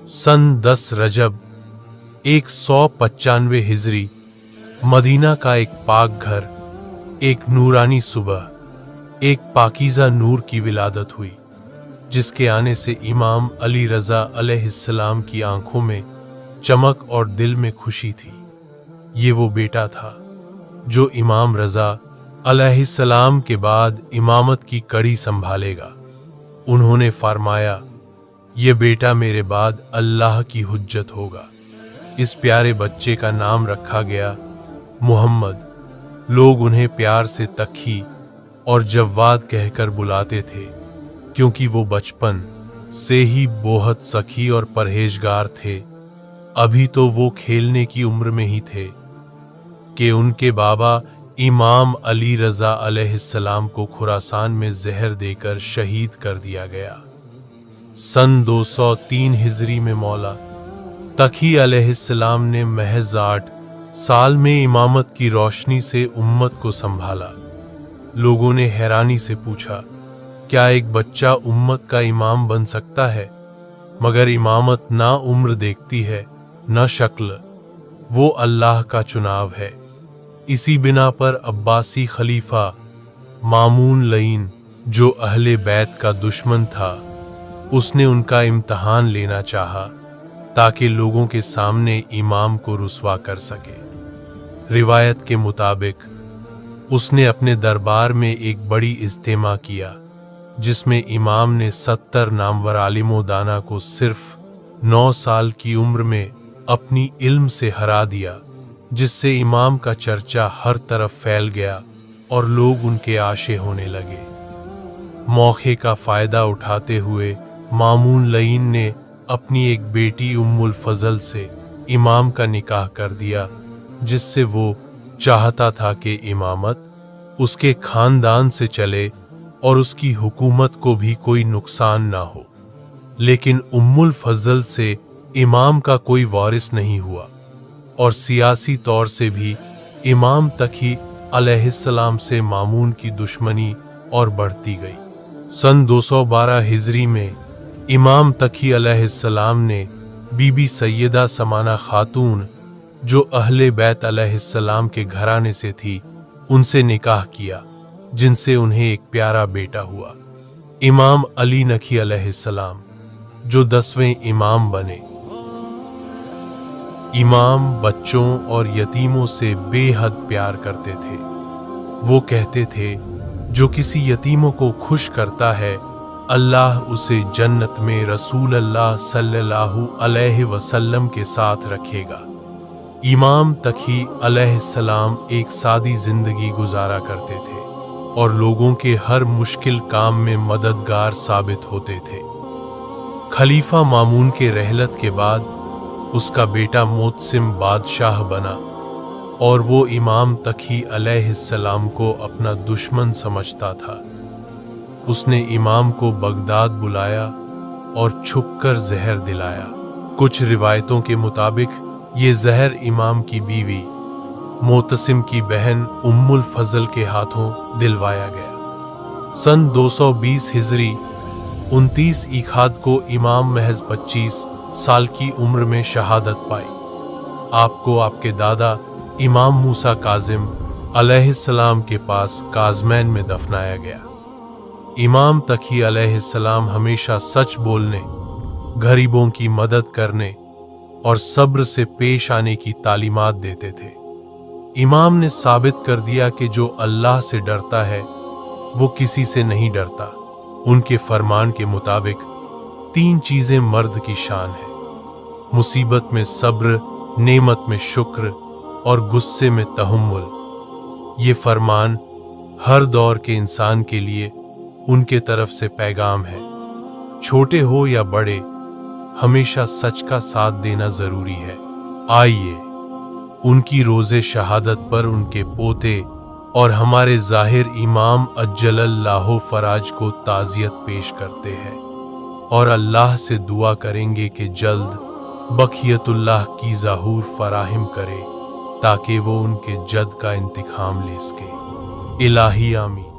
सन 10 रजब 195 हिजरी Medina का एक पाक घर, एक नूरानी सुबह, एक पाकीज़ा नूर की विलादत हुई, जिसके आने से इमाम अली रज़ा अलैहिस्सलाम की आंखों में चमक और दिल में खुशी थी। ये वो बेटा था जो इमाम रज़ा अलैहिस्सलाम के बाद इमामत की कड़ी संभालेगा। उन्होंने फरमाया, ये बेटा मेरे बाद अल्लाह की हुज्जत होगा। इस प्यारे बच्चे का नाम रखा गया मुहम्मद। लोग उन्हें प्यार से तकी और जव्वाद कहकर बुलाते थे, क्योंकि वो बचपन से ही बहुत सखी और परहेजगार थे। अभी तो वो खेलने की उम्र में ही थे कि उनके बाबा इमाम अली रज़ा अलैहिस्सलाम को खुरासान में जहर देकर शहीद कर दिया गया। सन 203 हिजरी में मौला तकी अलैहिस्सलाम ने महज 8 साल में इमामत की रोशनी से उम्मत को संभाला। लोगों ने हैरानी से पूछा, क्या एक बच्चा उम्मत का इमाम बन सकता है? मगर इमामत ना उम्र देखती है न शक्ल, वो अल्लाह का चुनाव है। इसी बिना पर अब्बासी खलीफा मामून लईन, जो अहले बैत का दुश्मन था, उसने उनका इम्तहान लेना चाहा ताकि लोगों के सामने इमाम को रुस्वा कर सके। रिवायत के मुताबिक उसने अपने दरबार में एक बड़ी इज्तिमा किया, जिसमें इमाम ने 70 नामवर आलिमो दाना को सिर्फ 9 साल की उम्र में अपनी इल्म से हरा दिया, जिससे इमाम का चर्चा हर तरफ फैल गया और लोग उनके आशे होने लगे। मौके का फायदा उठाते हुए मामून लईन ने अपनी एक बेटी उम्मुल फजल से इमाम का निकाह कर दिया, जिससे वो चाहता था कि इमामत उसके खानदान से चले और उसकी हुकूमत को भी कोई नुकसान ना हो। लेकिन उम्मुल फजल से इमाम का कोई वारिस नहीं हुआ और सियासी तौर से भी इमाम तकी अलैहिस्सलाम से मामून की दुश्मनी और बढ़ती गई। सन 212 हिजरी में इमाम तकी अलैहिस्सलाम ने बीबी सैयदा समाना खातून, जो अहले बैत अलैहिस्सलाम के घराने से थी, उनसे निकाह किया, जिनसे उन्हें एक प्यारा बेटा हुआ, इमाम अली नकी अलैहिस्सलाम, जो 10वें इमाम बने। इमाम बच्चों और यतीमों से बेहद प्यार करते थे। वो कहते थे, जो किसी यतीमों को खुश करता है, अल्लाह उसे जन्नत में रसूल अल्लाह सल्लल्लाहु अलैहि वसल्लम के साथ रखेगा। इमाम तकी अलैहिस्सलाम एक सादी जिंदगी गुजारा करते थे और लोगों के हर मुश्किल काम में मददगार साबित होते थे। खलीफा मामून के रहलत के बाद उसका बेटा मोतसिम बादशाह बना और वो इमाम तकी अलैहिस्सलाम को अपना दुश्मन समझता था। उसने इमाम को बगदाद बुलाया और छुपकर जहर दिलाया। कुछ रिवायतों के मुताबिक ये जहर इमाम की बीवी मोतसिम की बहन उम्मुल फजल के हाथों दिलवाया गया। सन 220 हिजरी 29 ईखाद को इमाम महज 25 साल की उम्र में शहादत पाई। आपको आपके दादा इमाम मूसा काजिम अलैहिस्सलाम के पास काज़मैन में दफनाया गया। इमाम तकी अलैहिस्सलाम हमेशा सच बोलने, गरीबों की मदद करने और सब्र से पेश आने की तालीमात देते थे। इमाम ने साबित कर दिया कि जो अल्लाह से डरता है वो किसी से नहीं डरता। उनके फरमान के मुताबिक 3 चीजें मर्द की शान है: मुसीबत में सब्र, नेमत में शुक्र और गुस्से में तहम्मुल। ये फरमान हर दौर के इंसान के लिए उनके तरफ से पैगाम है। छोटे हो या बड़े, हमेशा सच का साथ देना जरूरी है। आइए उनकी रोज़े शहादत पर उनके पोते और हमारे जाहिर इमाम अज्जलल्लाहु फराज को ताज़ियत पेश करते हैं और अल्लाह से दुआ करेंगे कि जल्द बखियतुल्लाह की ज़हूर फराहिम करे, ताकि वो उनके जद का इंतकाम ले सके। इलाही आमीन।